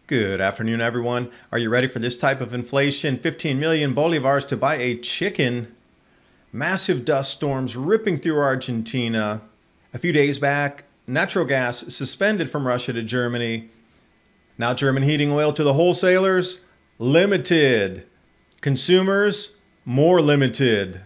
Good afternoon, everyone. Are you ready for this type of inflation? 15 million bolivars to buy a chicken. Massive dust storms ripping through Argentina. A few days back, natural gas suspended from Russia to Germany. Now German heating oil to the wholesalers, limited. Consumers, more limited.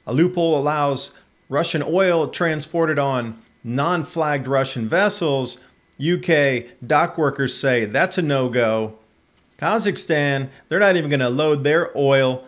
A loophole allows Russian oil transported on non-flagged Russian vessels. UK dock workers say that's a no-go. Kazakhstan, they're not even going to load their oil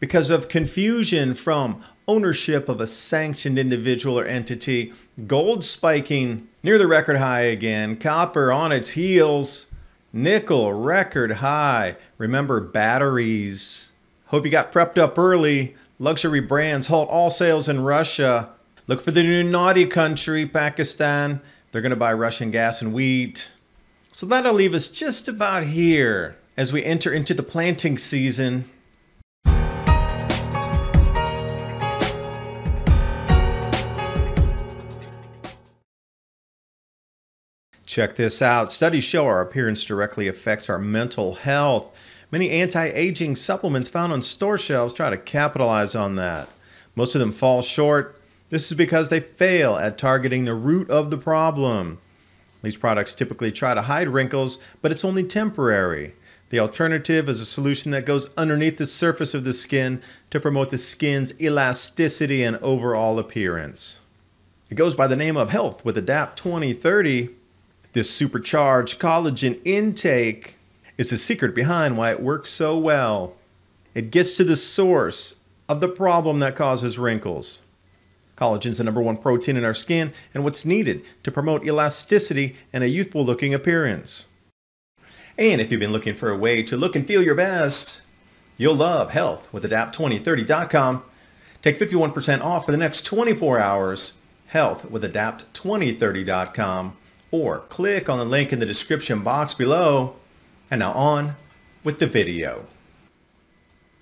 because of confusion from ownership of a sanctioned individual or entity. Gold spiking near the record high again. Copper on its heels. Nickel record high. Remember, batteries. Hope you got prepped up early. Luxury brands halt all sales in Russia. Look for the new naughty country, Pakistan. They're going to buy Russian gas and wheat. So that'll leave us just about here as we enter into the planting season. Check this out. Studies show our appearance directly affects our mental health. Many anti-aging supplements found on store shelves try to capitalize on that. Most of them fall short. This is because they fail at targeting the root of the problem. These products typically try to hide wrinkles, but it's only temporary. The alternative is a solution that goes underneath the surface of the skin to promote the skin's elasticity and overall appearance. It goes by the name of Health with Adapt 2030. This supercharged collagen intake is the secret behind why it works so well. It gets to the source of the problem that causes wrinkles. Collagen is the #1 protein in our skin and what's needed to promote elasticity and a youthful looking appearance. And if you've been looking for a way to look and feel your best, you'll love Health with Adapt2030.com. Take 51% off for the next 24 hours. Health with Adapt2030.com. Or click on the link in the description box below. And now on with the video.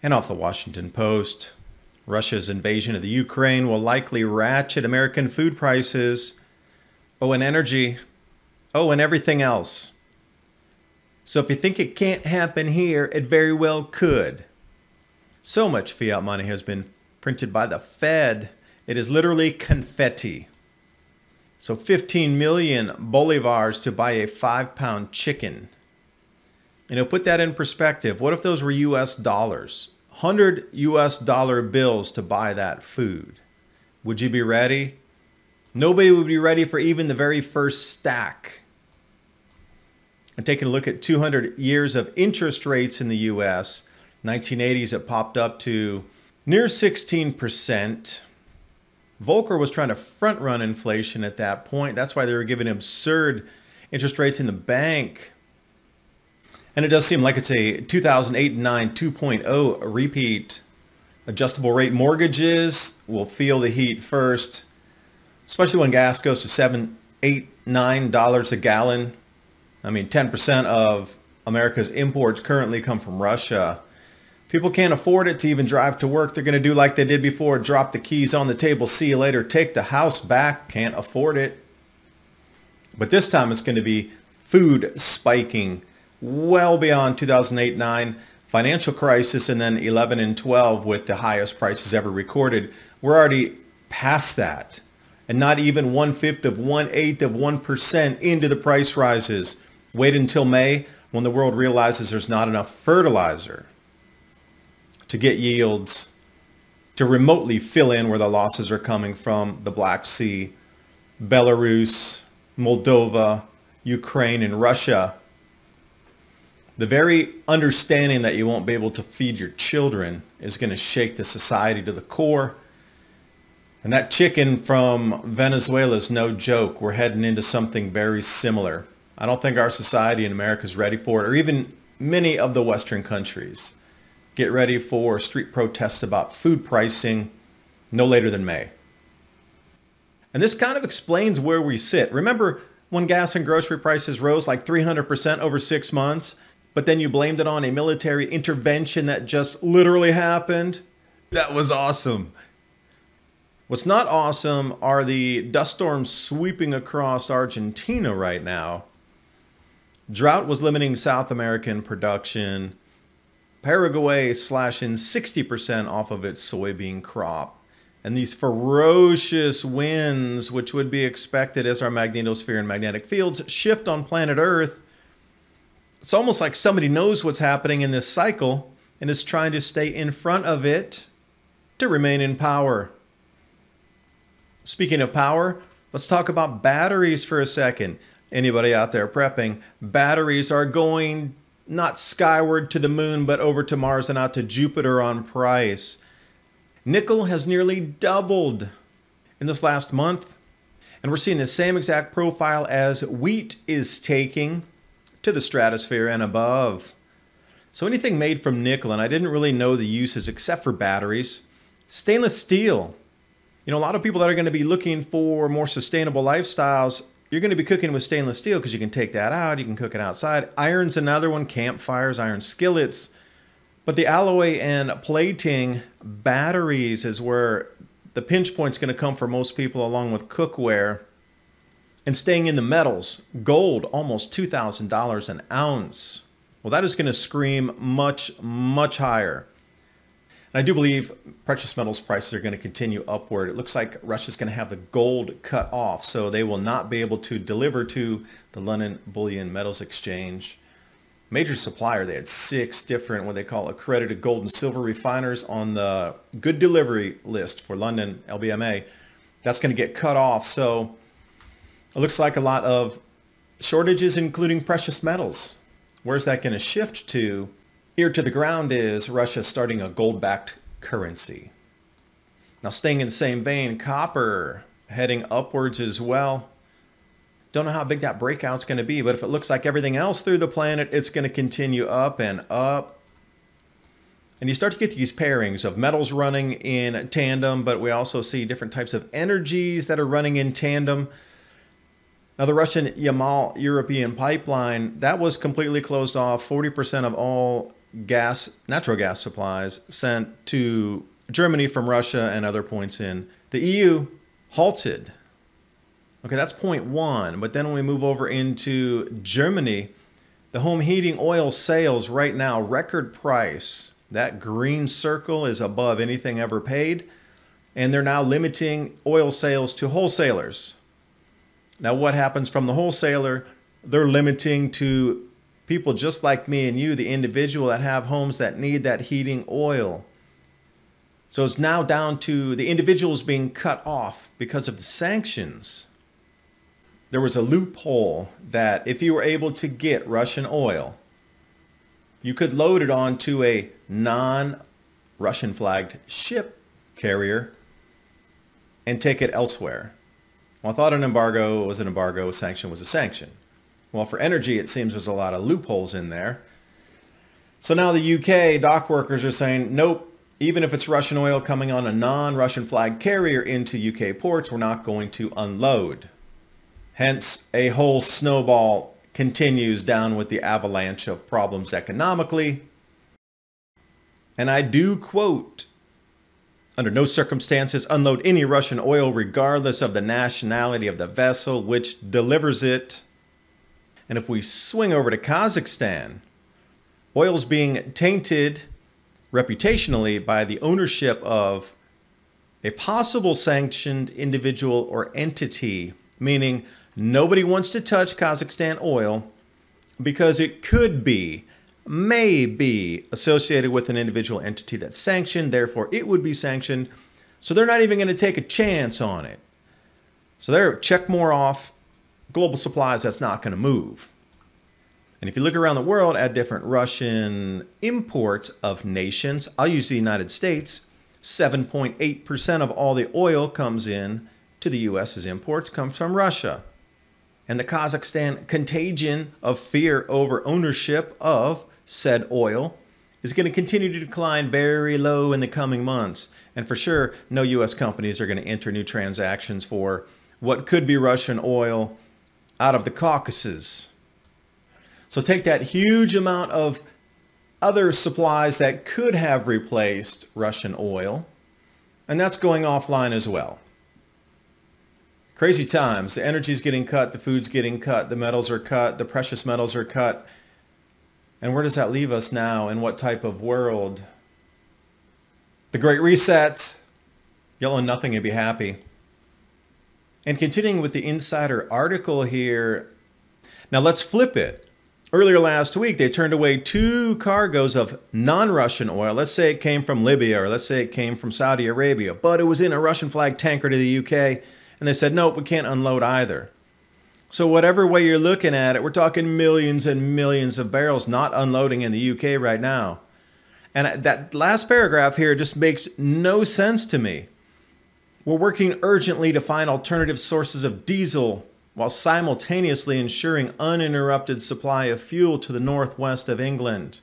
And off the Washington Post. Russia's invasion of the Ukraine will likely ratchet American food prices. Oh, and energy. Oh, and everything else. So if you think it can't happen here, it very well could. So much fiat money has been printed by the Fed. It is literally confetti. So 15 million bolivars to buy a 5-pound chicken. Put that in perspective. What if those were US dollars? 100 US dollar bills to buy that food. Would you be ready? Nobody would be ready for even the very first stack. And taking a look at 200 years of interest rates in the US, 1980s it popped up to near 16%. Volcker was trying to front run inflation at that point. That's why they were giving absurd interest rates in the bank. And it does seem like it's a 2008 and 9 2.0 repeat. Adjustable rate mortgages will feel the heat first, especially when gas goes to $7, $8, $9 a gallon. 10% of America's imports currently come from Russia. People can't afford it to even drive to work. They're going to do like they did before, drop the keys on the table, see you later, take the house back, can't afford it. But this time it's going to be food spiking well beyond 2008-9 financial crisis, and then 11 and 12 with the highest prices ever recorded. We're already past that, and not even 1/5 of 1/8 of 1% into the price rises. Wait until May when the world realizes there's not enough fertilizer to get yields to remotely fill in where the losses are coming from the Black Sea, Belarus, Moldova, Ukraine, and Russia. The very understanding that you won't be able to feed your children is going to shake the society to the core. And that chicken from Venezuela is no joke. We're heading into something very similar. I don't think our society in America is ready for it, or even many of the Western countries. Get ready for street protests about food pricing no later than May. And this kind of explains where we sit. Remember when gas and grocery prices rose like 300% over 6 months? But then you blamed it on a military intervention that just literally happened? That was awesome. What's not awesome are the dust storms sweeping across Argentina right now. Drought was limiting South American production. Paraguay slashing 60% off of its soybean crop. And these ferocious winds, which would be expected as our magnetosphere and magnetic fields shift on planet Earth, it's almost like somebody knows what's happening in this cycle and is trying to stay in front of it to remain in power. Speaking of power, let's talk about batteries for a second. Anybody out there prepping? Batteries are going not skyward to the moon, but over to Mars and out to Jupiter on price. Nickel has nearly doubled in this last month, and we're seeing the same exact profile as wheat is taking to the stratosphere and above. So anything made from nickel, and I didn't really know the uses except for batteries. Stainless steel. You know, a lot of people that are going to be looking for more sustainable lifestyles, you're going to be cooking with stainless steel because you can take that out, you can cook it outside. Iron's another one, campfires, iron skillets. But the alloy and plating batteries is where the pinch point's going to come for most people, along with cookware. And staying in the metals, gold almost $2,000 an ounce. Well, that is going to scream much, much higher. And I do believe precious metals prices are going to continue upward. It looks like Russia's going to have the gold cut off, so they will not be able to deliver to the London Bullion Metals Exchange. Major supplier, they had 6 different what they call accredited gold and silver refiners on the good delivery list for London LBMA. That's going to get cut off, so it looks like a lot of shortages, including precious metals. Where's that going to shift to? Ear to the ground is Russia starting a gold-backed currency. Now, staying in the same vein, copper heading upwards as well. Don't know how big that breakout's going to be, but if it looks like everything else through the planet, it's going to continue up and up. And you start to get these pairings of metals running in tandem, but we also see different types of energies that are running in tandem. Now, the Russian Yamal European pipeline, that was completely closed off. 40% of all natural gas supplies sent to Germany from Russia and other points in the EU halted. Okay, that's point 1. But then when we move over into Germany, the home heating oil sales right now, record price. That green circle is above anything ever paid. And they're now limiting oil sales to wholesalers. Now, what happens from the wholesaler? They're limiting to people just like me and you, the individual that have homes that need that heating oil. So it's now down to the individuals being cut off because of the sanctions. There was a loophole that if you were able to get Russian oil, you could load it onto a non-Russian flagged ship carrier and take it elsewhere. Well, I thought an embargo was an embargo, a sanction was a sanction. Well, for energy, it seems there's a lot of loopholes in there. So now the UK dock workers are saying, nope, even if it's Russian oil coming on a non-Russian flag carrier into UK ports, we're not going to unload. Hence, a whole snowball continues down with the avalanche of problems economically. And I do quote, under no circumstances unload any Russian oil regardless of the nationality of the vessel which delivers it. And if we swing over to Kazakhstan, oil's being tainted reputationally by the ownership of a possible sanctioned individual or entity, meaning nobody wants to touch Kazakhstan oil because it could be, may be associated with an individual entity that's sanctioned, therefore it would be sanctioned. So they're not even going to take a chance on it. So they're check more off global supplies, that's not going to move. And if you look around the world at different Russian imports of nations, I'll use the United States, 7.8% of all the oil comes in to the U.S.'s imports comes from Russia. And the Kazakhstan contagion of fear over ownership of said oil is going to continue to decline very low in the coming months. And for sure, no U.S. companies are going to enter new transactions for what could be Russian oil out of the Caucasus. So take that huge amount of other supplies that could have replaced Russian oil, and that's going offline as well. Crazy times. The energy's getting cut, the food's getting cut, the metals are cut, the precious metals are cut. And where does that leave us now? In what type of world? The Great Reset. You'll own nothing and be happy. And continuing with the insider article here. Now let's flip it. Earlier last week, they turned away 2 cargoes of non-Russian oil. Let's say it came from Libya, or let's say it came from Saudi Arabia, but it was in a Russian flag tanker to the UK. And they said, nope, we can't unload either. So whatever way you're looking at it, we're talking millions and millions of barrels not unloading in the UK right now. And that last paragraph here just makes no sense to me. We're working urgently to find alternative sources of diesel while simultaneously ensuring uninterrupted supply of fuel to the northwest of England.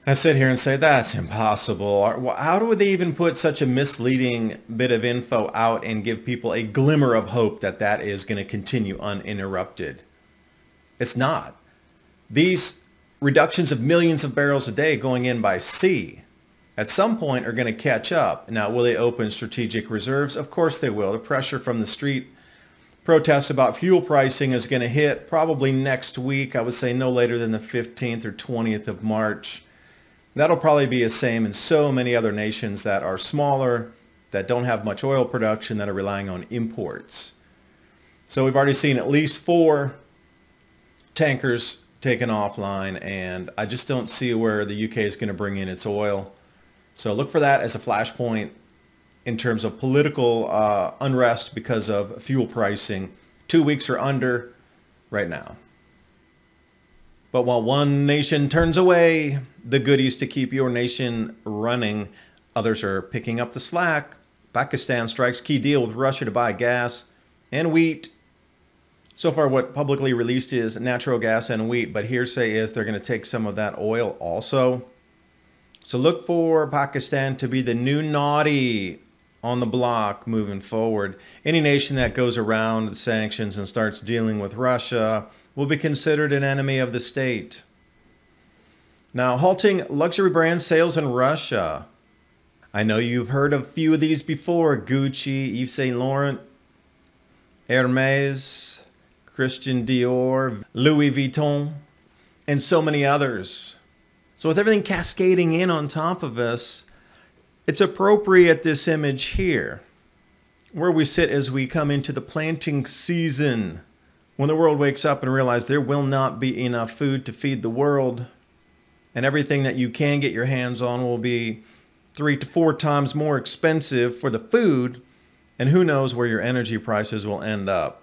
I sit here and say, that's impossible. How do they even put such a misleading bit of info out and give people a glimmer of hope that that is going to continue uninterrupted? It's not. These reductions of millions of barrels a day going in by sea at some point are going to catch up. Now, will they open strategic reserves? Of course they will. The pressure from the street protests about fuel pricing is going to hit probably next week. I would say no later than the 15th or 20th of March. That'll probably be the same in so many other nations that are smaller, that don't have much oil production, that are relying on imports. So we've already seen at least 4 tankers taken offline, and I just don't see where the UK is going to bring in its oil. So look for that as a flashpoint in terms of political unrest because of fuel pricing. 2 weeks or under right now. But while one nation turns away the goodies to keep your nation running, others are picking up the slack. Pakistan strikes key deal with Russia to buy gas and wheat. So far what publicly released is natural gas and wheat, but hearsay is they're going to take some of that oil also. So look for Pakistan to be the new naughty on the block moving forward. Any nation that goes around the sanctions and starts dealing with Russia will be considered an enemy of the state. Now, halting luxury brand sales in Russia. I know you've heard of a few of these before. Gucci, Yves Saint Laurent, Hermes, Christian Dior, Louis Vuitton, and so many others. So with everything cascading in on top of us, it's appropriate this image here, where we sit as we come into the planting season, when the world wakes up and realizes there will not be enough food to feed the world, and everything that you can get your hands on will be 3 to 4 times more expensive for the food, and who knows where your energy prices will end up.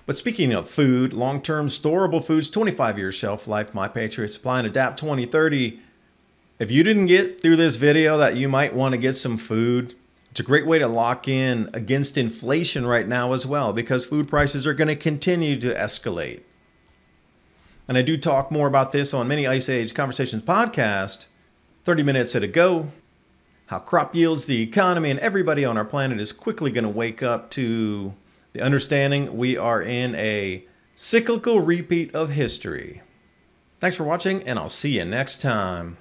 But speaking of food, long-term storable foods, 25-year shelf life, My Patriot Supply and Adapt 2030. If you didn't get through this video that you might want to get some food, it's a great way to lock in against inflation right now as well, because food prices are going to continue to escalate. And I do talk more about this on Many Ice Age Conversations podcast, 30 minutes at a go, how crop yields, the economy, and everybody on our planet is quickly going to wake up to the understanding we are in a cyclical repeat of history. Thanks for watching, and I'll see you next time.